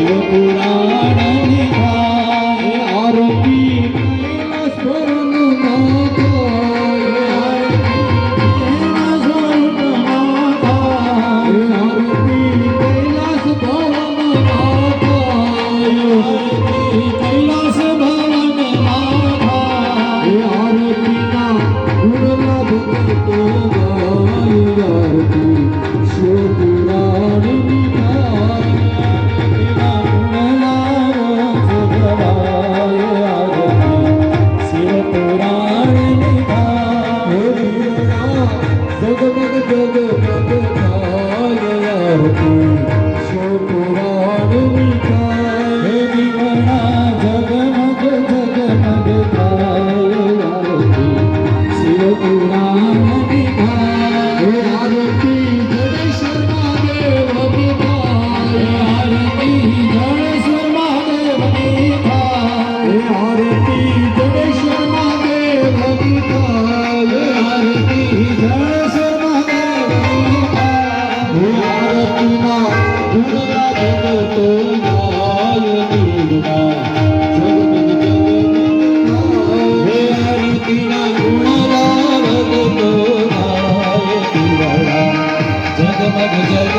शिवपुराण निघाले आरती कैलास वरून नाथा आरती कैलास भवन नाथा कैलास भवन नाथा आरती ना गुणला भक्तो गाय आरती शिवपुराण जगमग जगमग काय आरती शिवपुराण निघाले दिवना जगमग जगमग काय आरती शिवपुराण निघाले आरती जडेश्वर महादेव निघाले आरती जडेश्वर महादेव निघाले आरती जडेश्वर महादेव निघाले आरती जडेश्वर महादेव निघाले आरती ना गुणला भगतो गाय निघा जगमग जगमग हे आरती ना गुणला भगतो गाय निघा जगमग जगमग